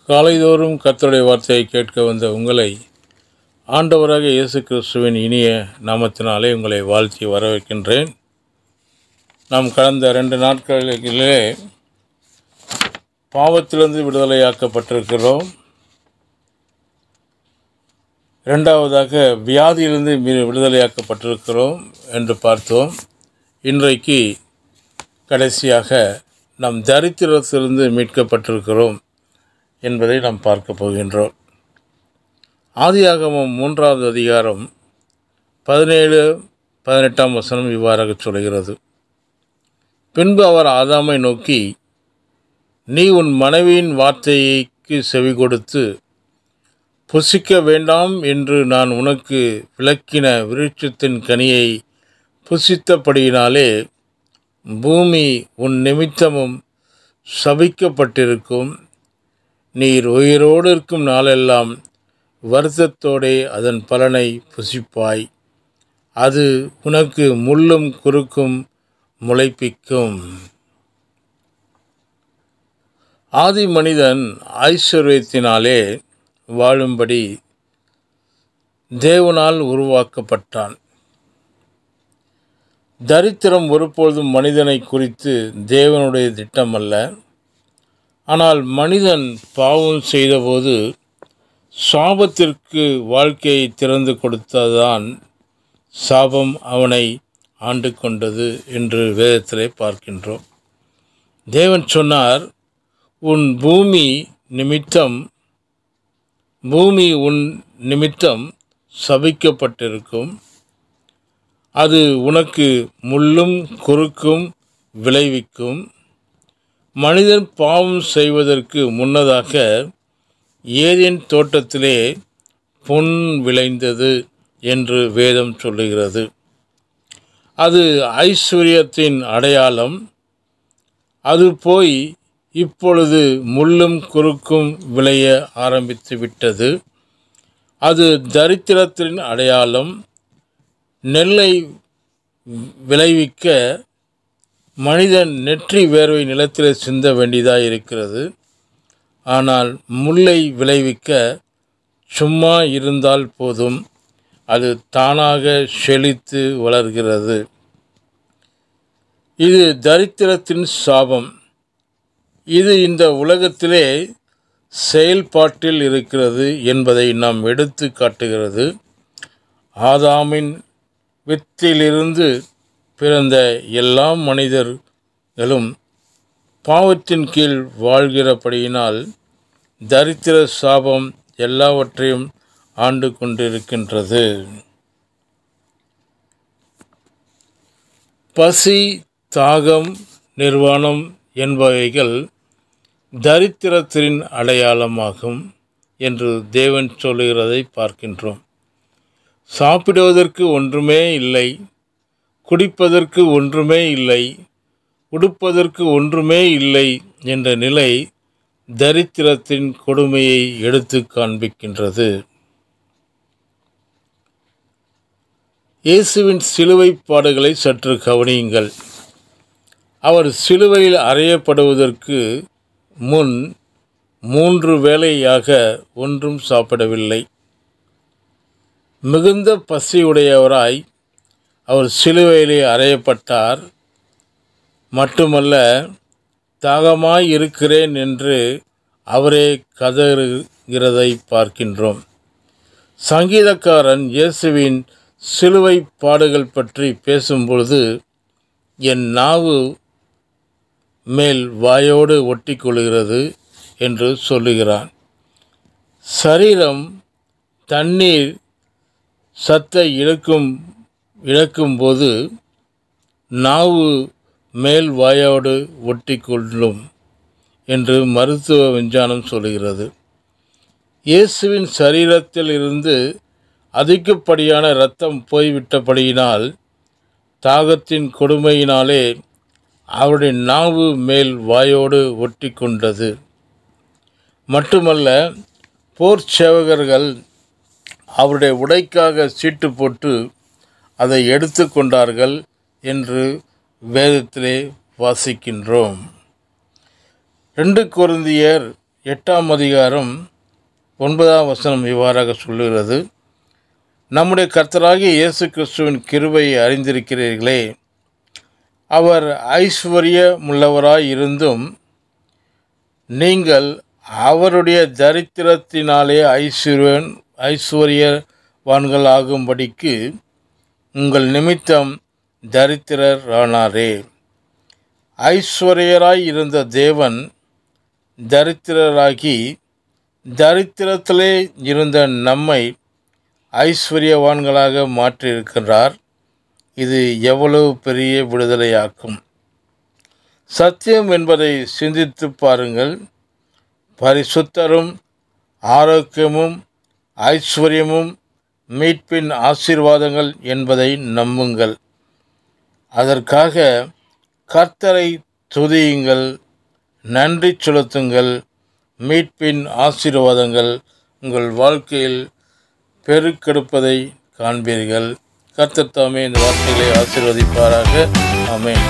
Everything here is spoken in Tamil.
காலைதோறும் கர்த்தருடைய வார்த்தையை கேட்க வந்த உங்களை ஆண்டவராக இயேசு கிறிஸ்துவின் இனிய நாமத்தினாலே உங்களை வாழ்த்தி வரவேற்கின்றேன். நாம் கடந்த 2 நாட்களிலே பாவத்திலிருந்து விடுதலையாக்கப்பட்டிருக்கிறோம். இரண்டாவதாக வியாதியிலிருந்து விடுதலையாக்கப்பட்டிருக்கிறோம் என்று பார்த்தோம். இன்றைக்கு கடைசியாக நாம் தரித்திரத்திலிருந்து மீட்கப்பட்டிருக்கிறோம் என்பதை நாம் பார்க்க போகின்றோம். ஆதியாகமம் 3வது அதிகாரம் 17-18 வசனம் இவ்வாறாக சொல்கிறது. பின்பு அவர் ஆதாமை நோக்கி, நீ உன் மனைவியின் வார்த்தைக்கு செவி கொடுத்து புசிக்க வேண்டாம் என்று நான் உனக்கு விலக்கின விருட்சத்தின் கனியை புசித்தபடியினாலே பூமி உன் நிமித்தமும் சபிக்கப்பட்டிருக்கும். நீர் உயிரோடு இருக்கும் நாளெல்லாம் வருத்தத்தோடே அதன் பலனை புசிப்பாய். அது உனக்கு முள்ளும் குறுக்கும் முளைப்பிக்கும். ஆதி மனிதன் ஐஸ்வர்யத்தினாலே வாழும்படி தேவனால் உருவாக்கப்பட்டான். தரித்திரம் ஒருபொழுதும் மனிதனை குறித்து தேவனுடைய திட்டம் அல்ல. ஆனால் மனிதன் பாவம் செய்தபோது சாபத்திற்கு வாழ்க்கையை திறந்து கொடுத்ததான் சாபம் அவனை ஆண்டு கொண்டது என்று வேதத்திலே பார்க்கின்றோம். தேவன் சொன்னார், உன் பூமி உன் நிமித்தம் சபிக்கப்பட்டிருக்கும். அது உனக்கு முள்ளும் குறுக்கும் விளைவிக்கும். மனிதன் பாவம் செய்வதற்கு முன்னதாக ஏதேன் தோட்டத்திலே பொன் விளைந்தது என்று வேதம் சொல்லுகிறது. அது ஐஸ்வர்யத்தின் அடையாளம். அது போய் இப்பொழுது முள்ளும் குறுக்கும் விளைய ஆரம்பித்து விட்டது. அது தரித்திரத்தின் அடையாளம். நெல்லை விளைவிக்க மனிதன் நெற்றி வேர்வை நிலத்தில் சிந்த வேண்டியதாக இருக்கிறது. ஆனால் முல்லை விளைவிக்க சும்மா இருந்தால் போதும், அது தானாக செழித்து வளர்கிறது. இது தரித்திரத்தின் சாபம். இது இந்த உலகத்திலே செயல்பாட்டில் இருக்கிறது என்பதை நாம் எடுத்து காட்டுகிறது. ஆதாமின் வித்திலிருந்து பிறந்த எல்லா மனிதர்களும் பாவத்தின் கீழ் வாழ்கிறபடியினால் தரித்திர சாபம் எல்லாவற்றையும் ஆண்டு கொண்டிருக்கின்றது. பசி, தாகம், நிர்வாணம் என்பவைகள் தரித்திரத்தின் அடையாளமாகும் என்று தேவன் சொல்லுகிறதை பார்க்கின்றோம். சாப்பிடுவதற்கு ஒன்றுமே இல்லை, குடிப்பதற்கு ஒன்றுமே இல்லை, உடுப்பதற்கு ஒன்றுமே இல்லை என்ற நிலை தரித்திரத்தின் கொடுமையை எடுத்து காண்பிக்கின்றது. இயேசுவின் சிலுவை பாடுகளை சற்று கவனியுங்கள். அவர் சிலுவையில் அறையப்படுவதற்கு முன் 3 வேளையாக ஒன்றும் சாப்பிடவில்லை. மிகுந்த பசியுடையவராய் அவர் சிலுவையிலே அறையப்பட்டார். மட்டுமல்ல, தாகமாய் இருக்கிறேன் என்று அவரே கதறுகிறதை பார்க்கின்றோம். சங்கீதக்காரன் இயேசுவின் சிலுவை பாடுகள் பற்றி பேசும்பொழுது, என் நாவு மேல் வாயோடு ஒட்டி கொள்கிறது என்று சொல்லுகிறான். சரீரம் தண்ணீர் சத்தை இழக்கும்போது நாவு மேல் வாயோடு ஒட்டி கொள்ளும் என்று மருத்துவ விஞ்ஞானம் சொல்கிறது. இயேசுவின் சரீரத்தில் இருந்து அதிகப்படியான இரத்தம் போய்விட்டபடியினால் தாகத்தின் கொடுமையினாலே அவருடைய நாவு மேல் வாயோடு ஒட்டி கொண்டது. மட்டுமல்ல, போர் சேவகர்கள் அவருடைய உடைக்காக சீட்டு போட்டு அதை எடுத்து கொண்டார்கள் என்று வேதத்திலே வாசிக்கின்றோம். 2 கொரிந்தியர் 8ஆம் அதிகாரம் 9ஆம் வசனம் இவ்வாறாக சொல்லுகிறது. நம்முடைய கர்த்தராகிய இயேசு கிறிஸ்துவின் கிருபையை அறிந்திருக்கிறீர்களே. அவர் ஐஸ்வர்யமுள்ளவராய் இருந்தும் நீங்கள் அவருடைய தரித்திரத்தினாலே ஐஸ்வர்யவான்கள் ஆகும்படிக்கு உங்கள் நிமித்தம் தரித்திரரானாரே. ஐஸ்வர்யராய் இருந்த தேவன் தரித்திரராகி தரித்திரத்திலே இருந்த நம்மை ஐஸ்வர்யவான்களாக மாற்றியிருக்கிறார். இது எவ்வளவு பெரிய விடுதலையாக்கும். சத்தியம் என்பதை சிந்தித்து பாருங்கள். பரிசுத்தரும் ஆரோக்கியமும் ஐஸ்வர்யமும் மீட்பின் ஆசீர்வாதங்கள் என்பதை நம்புங்கள். அதற்காக கர்த்தரை துதியுங்கள், நன்றி செலுத்துங்கள். மீட்பின் ஆசீர்வாதங்கள் உங்கள் வாழ்க்கையில் பெருக்கெடுப்பதை காண்பீர்கள். கர்த்தர் தாமே இந்த வார்த்தைகளை ஆசீர்வதிப்பாராக. ஆமென்.